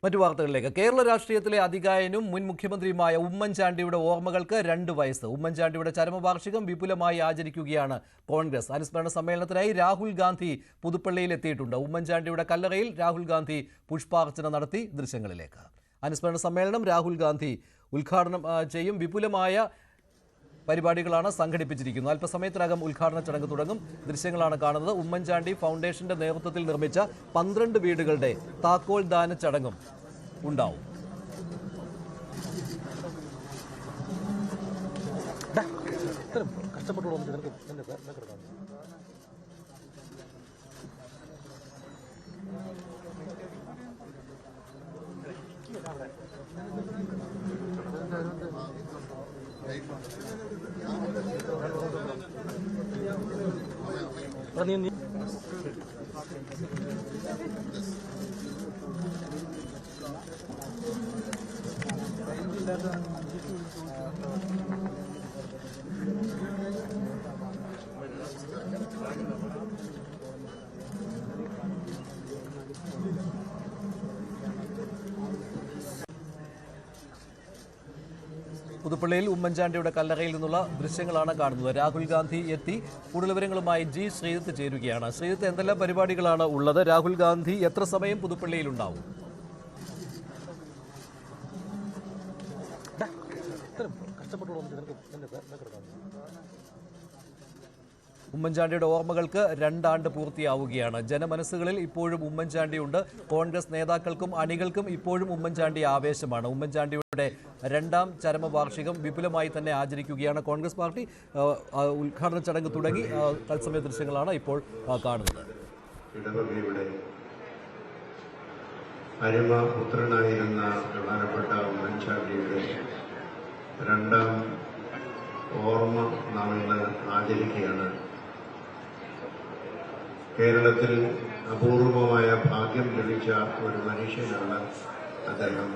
മറ്റു വാർത്തകളിലേക്ക്. കേരള രാഷ്ട്രീയത്തിലെ അതികായനും മുൻ മുഖ്യമന്ത്രിയുമായ ഉമ്മൻചാണ്ടിയുടെ ഓർമ്മകൾക്ക് 2 വയസ്സ്. ഉമ്മൻചാണ്ടിയുടെ ചരമവാർഷികം വിപുലമായി ആചരിക്കുകയാണ് കോൺഗ്രസ്. അനുസ്മരണ സമ്മേളനത്തിനായി രാഹുൽ ഗാന്ധി പുതുപ്പള്ളിയിൽ എത്തിയിട്ടുണ്ട്. ഉമ്മൻചാണ്ടിയുടെ കല്ലറയിൽ രാഹുൽ ഗാന്ധി പുഷ്പാർച്ചന നടത്തി. ദൃശ്യങ്ങളിലേക്ക്. അനുസ്മരണ സമ്മേളനം രാഹുൽ ഗാന്ധി ഉദ്ഘാടനം ചെയ്യും. വിപുലമായ പരിപാടികളാണ് സംഘടിപ്പിച്ചിരിക്കുന്നത്. അല്പസമയത്തിനകം ഉദ്ഘാടന ചടങ്ങ് തുടങ്ങും. ദൃശ്യങ്ങളാണ് കാണുന്നത്. ഉമ്മൻചാണ്ടി ഫൗണ്ടേഷന്റെ നേതൃത്വത്തിൽ നിർമ്മിച്ച 12 വീടുകളുടെ താക്കോൽ ദാന ചടങ്ങും ഉണ്ടാവും. പുതുപ്പള്ളിയിൽ ഉമ്മൻചാണ്ടിയുടെ കല്ലറയിൽ നിന്നുള്ള ദൃശ്യങ്ങളാണ് കാണുന്നത്. രാഹുൽ ഗാന്ധി എത്തി. കൂടുതൽ വിവരങ്ങളുമായി ജി ശ്രീജിത്ത് ചേരുകയാണ്. ശ്രീജിത്ത്, എന്തെല്ലാം പരിപാടികളാണ് ഉള്ളത്? രാഹുൽ ഗാന്ധി എത്ര സമയം പുതുപ്പള്ളിയിൽ ഉണ്ടാവും? ഉമ്മൻചാണ്ടിയുടെ ഓർമ്മകൾക്ക് 2 ആണ്ട് പൂർത്തിയാവുകയാണ്. ജനമനസ്സുകളിൽ ഇപ്പോഴും ഉമ്മൻചാണ്ടിയുണ്ട്. കോൺഗ്രസ് നേതാക്കൾക്കും അണികൾക്കും ഇപ്പോഴും ഉമ്മൻചാണ്ടി ആവേശമാണ്. ഉമ്മൻചാണ്ടിയുടെ 2ാം ചരമവാർഷികം വിപുലമായി തന്നെ ആചരിക്കുകയാണ് കോൺഗ്രസ് പാർട്ടി. ഉദ്ഘാടന ചടങ്ങ് തുടങ്ങി. തത്സമയ ദൃശ്യങ്ങളാണ് ഇപ്പോൾ കാണുന്നത്. അരിമപുത്രനായിരുന്ന പ്രധാനപ്പെട്ട ഉമ്മൻചാണ്ടിയുടെ 2ാം ഓർമ്മ നാം ഇന്ന് ആചരിക്കുകയാണ്. കേരളത്തിൽ അപൂർവമായ ഭാഗ്യം ലഭിച്ച ഒരു മനുഷ്യനാണ് അദ്ദേഹം.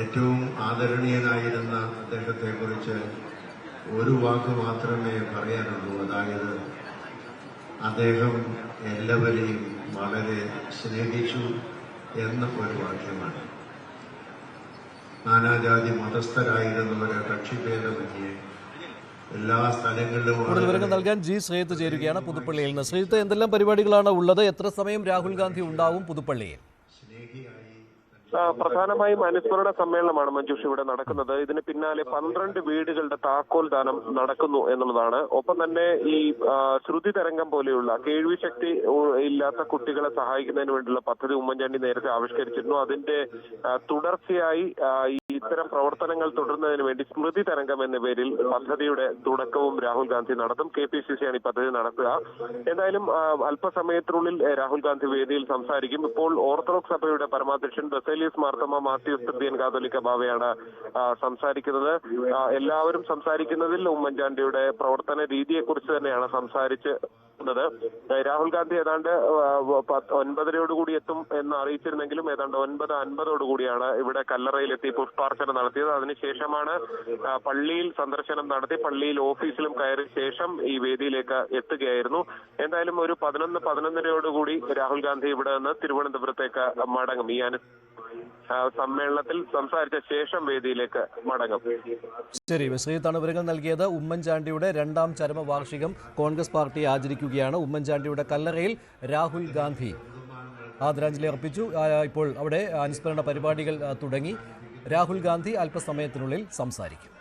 ഏറ്റവും ആദരണീയനായിരുന്ന അദ്ദേഹത്തെക്കുറിച്ച് ഒരു വാക്ക് മാത്രമേ പറയാനുള്ളൂ. അതായത് അദ്ദേഹം എല്ലാവരെയും വളരെ സ്നേഹിച്ചു എന്ന ഒരു വാക്യമാണ്. നാനാജാതി മതസ്ഥരായിരുന്നവരെ കക്ഷിഭേദമന്യേ എല്ലാ സ്ഥലങ്ങളിലും കൂടുതൽ വിവരങ്ങൾ നൽകാൻ ജി ശ്രീജിത്ത് ചേരുകയാണ് പുതുപ്പള്ളിയിൽ നിന്ന്. ശ്രീജിത്ത്, എന്തെല്ലാം പരിപാടികളാണ് ഉള്ളത്? എത്ര സമയം രാഹുൽ ഗാന്ധി ഉണ്ടാവും പുതുപ്പള്ളിയിൽ? പ്രധാനമായും അനുസ്മരണ സമ്മേളനമാണ് മഞ്ജുഷ് ഇവിടെ നടക്കുന്നത്. ഇതിന് പിന്നാലെ 12 വീടുകളുടെ താക്കോൽ ദാനം നടക്കുന്നു എന്നുള്ളതാണ്. ഒപ്പം തന്നെ ഈ ശ്രുതി തരംഗം പോലെയുള്ള കേൾവി ശക്തി ഇല്ലാത്ത കുട്ടികളെ സഹായിക്കുന്നതിന് വേണ്ടിയുള്ള പദ്ധതി ഉമ്മൻചാണ്ടി നേരത്തെ ആവിഷ്കരിച്ചിരുന്നു. അതിന്റെ തുടർച്ചയായി ഇത്തരം പ്രവർത്തനങ്ങൾ തുടരുന്നതിന് വേണ്ടി സ്മൃതി തരംഗം എന്ന പേരിൽ പദ്ധതിയുടെ തുടക്കവും രാഹുൽ ഗാന്ധി നടത്തും. KPCC ആണ് ഈ പദ്ധതി നടത്തുക. എന്തായാലും അല്പസമയത്തിനുള്ളിൽ രാഹുൽ ഗാന്ധി വേദിയിൽ സംസാരിക്കും. ഇപ്പോൾ ഓർത്തഡോക്സ് സഭയുടെ പരമാധ്യക്ഷൻ ബസേലിയസ് മാർത്തോമാ മാത്യൂസ് തൃതീയൻ കാതോലിക്ക ബാവയാണ് സംസാരിക്കുന്നത്. എല്ലാവരും സംസാരിക്കുന്നതിൽ ഉമ്മൻചാണ്ടിയുടെ പ്രവർത്തന രീതിയെക്കുറിച്ച് തന്നെയാണ് സംസാരിച്ച് രാഹുൽ ഗാന്ധി ഏതാണ്ട് 9:30 എത്തും എന്ന് അറിയിച്ചിരുന്നെങ്കിലും ഏതാണ്ട് 9:50 ഇവിടെ കല്ലറയിലെത്തി പുഷ്പാർച്ചന നടത്തിയത്. അതിനുശേഷമാണ് പള്ളിയിൽ സന്ദർശനം നടത്തി പള്ളിയിൽ ഓഫീസിലും കയറിയ ശേഷം ഈ വേദിയിലേക്ക് എത്തുകയായിരുന്നു. എന്തായാലും ഒരു 11:30 രാഹുൽ ഗാന്ധി ഇവിടെ നിന്ന് തിരുവനന്തപുരത്തേക്ക് മടങ്ങും. ഈ സമ്മേളനത്തിൽ സംസാരിച്ച ശേഷം വേദിയിലേക്ക് മടങ്ങും. ശരി, ശ്രീജിത്താണ് വിവരങ്ങൾ നൽകിയത്. ഉമ്മൻചാണ്ടിയുടെ 2ാം ചരമവാർഷികം കോൺഗ്രസ് പാർട്ടി ആചരിക്കുകയാണ്. ഉമ്മൻചാണ്ടിയുടെ കല്ലറയിൽ രാഹുൽ ഗാന്ധി ആദരാഞ്ജലി അർപ്പിച്ചു. ഇപ്പോൾ അവിടെ അനുസ്മരണ പരിപാടികൾ തുടങ്ങി. രാഹുൽ ഗാന്ധി അല്പസമയത്തിനുള്ളിൽ സംസാരിക്കും.